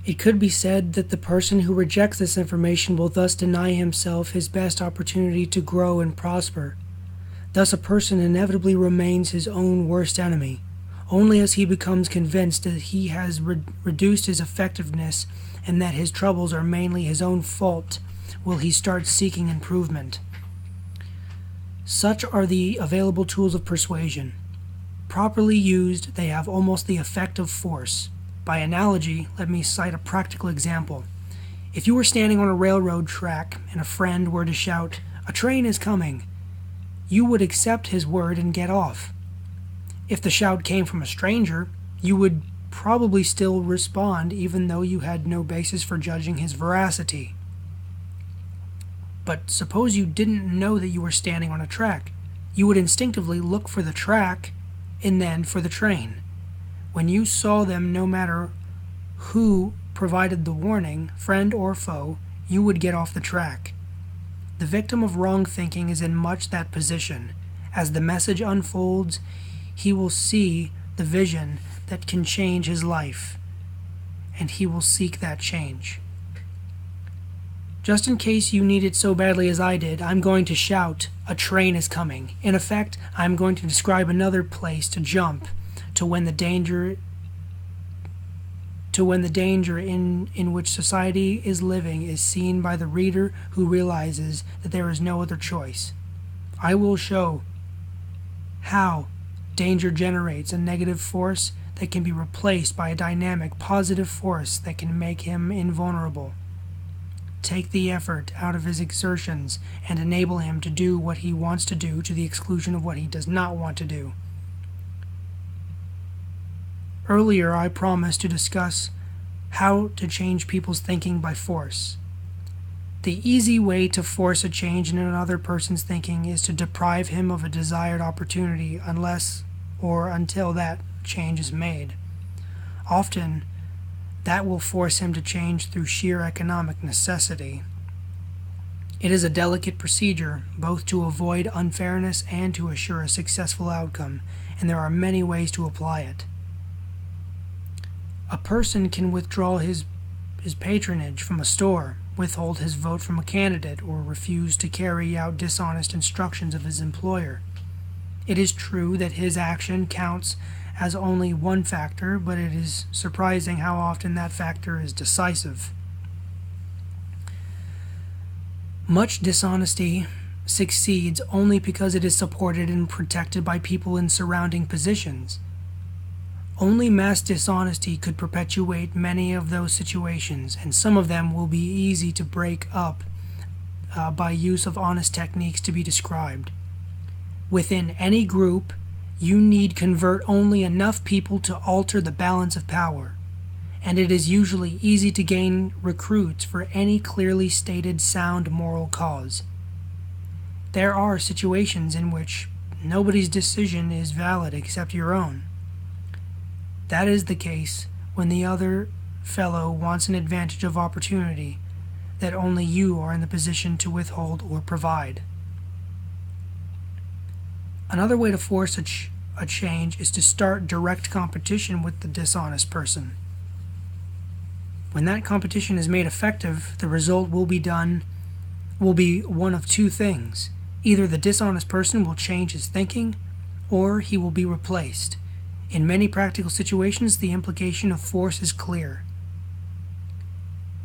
It could be said that the person who rejects this information will thus deny himself his best opportunity to grow and prosper. Thus, a person inevitably remains his own worst enemy. Only as he becomes convinced that he has reduced his effectiveness and that his troubles are mainly his own fault will he start seeking improvement. Such are the available tools of persuasion. Properly used, they have almost the effect of force. By analogy, let me cite a practical example. If you were standing on a railroad track and a friend were to shout, "A train is coming," you would accept his word and get off. If the shout came from a stranger, you would probably still respond even though you had no basis for judging his veracity. But suppose you didn't know that you were standing on a track. You would instinctively look for the track and then for the train. When you saw them, no matter who provided the warning, friend or foe, you would get off the track. The victim of wrong thinking is in much that position. As the message unfolds, he will see the vision that can change his life, and he will seek that change. Just in case you need it so badly as I did, I'm going to shout, "A train is coming." In effect, I'm going to describe another place to jump to when the danger in which society is living is seen by the reader who realizes that there is no other choice. I will show how danger generates a negative force that can be replaced by a dynamic positive force that can make him invulnerable. Take the effort out of his exertions and enable him to do what he wants to do to the exclusion of what he does not want to do. Earlier, I promised to discuss how to change people's thinking by force. The easy way to force a change in another person's thinking is to deprive him of a desired opportunity unless or until that change is made. Often, that will force him to change through sheer economic necessity. It is a delicate procedure, both to avoid unfairness and to assure a successful outcome, and there are many ways to apply it. A person can withdraw his patronage from a store, withhold his vote from a candidate, or refuse to carry out dishonest instructions of his employer. It is true that his action counts as only one factor, but it is surprising how often that factor is decisive. Much dishonesty succeeds only because it is supported and protected by people in surrounding positions. Only mass dishonesty could perpetuate many of those situations, and some of them will be easy to break up by use of honest techniques to be described. Within any group, you need convert only enough people to alter the balance of power, and it is usually easy to gain recruits for any clearly stated sound moral cause. There are situations in which nobody's decision is valid except your own. That is the case when the other fellow wants an advantage of opportunity that only you are in the position to withhold or provide. Another way to force a change is to start direct competition with the dishonest person. When that competition is made effective, the result will be one of two things. Either the dishonest person will change his thinking, or he will be replaced. In many practical situations, the implication of force is clear.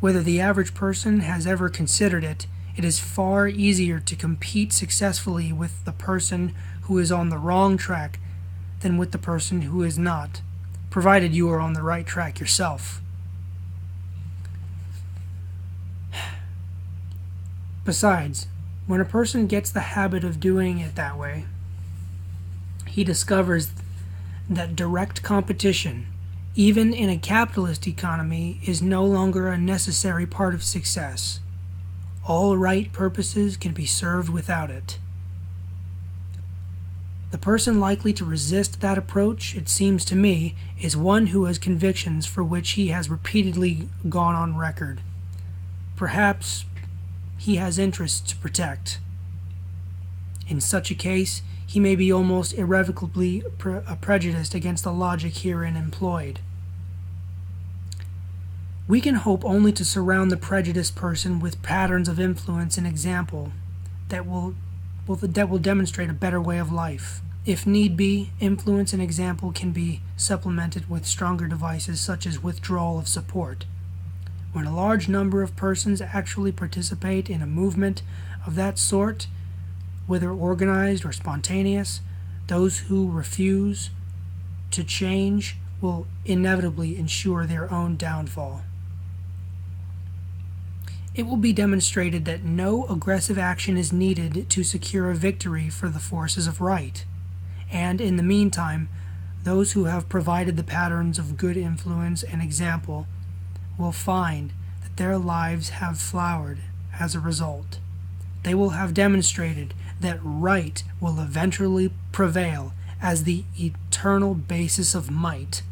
Whether the average person has ever considered it, it is far easier to compete successfully with the person who is on the wrong track than with the person who is not, provided you are on the right track yourself. Besides, when a person gets the habit of doing it that way, he discovers that direct competition, even in a capitalist economy, is no longer a necessary part of success. All right purposes can be served without it. The person likely to resist that approach, it seems to me, is one who has convictions for which he has repeatedly gone on record. Perhaps he has interests to protect. In such a case, he may be almost irrevocably prejudiced against the logic herein employed. We can hope only to surround the prejudiced person with patterns of influence and example that will demonstrate a better way of life. If need be, influence and example can be supplemented with stronger devices such as withdrawal of support. When a large number of persons actually participate in a movement of that sort, whether organized or spontaneous, those who refuse to change will inevitably ensure their own downfall. It will be demonstrated that no aggressive action is needed to secure a victory for the forces of right, and in the meantime, those who have provided the patterns of good influence and example will find that their lives have flowered as a result. They will have demonstrated that right will eventually prevail as the eternal basis of might,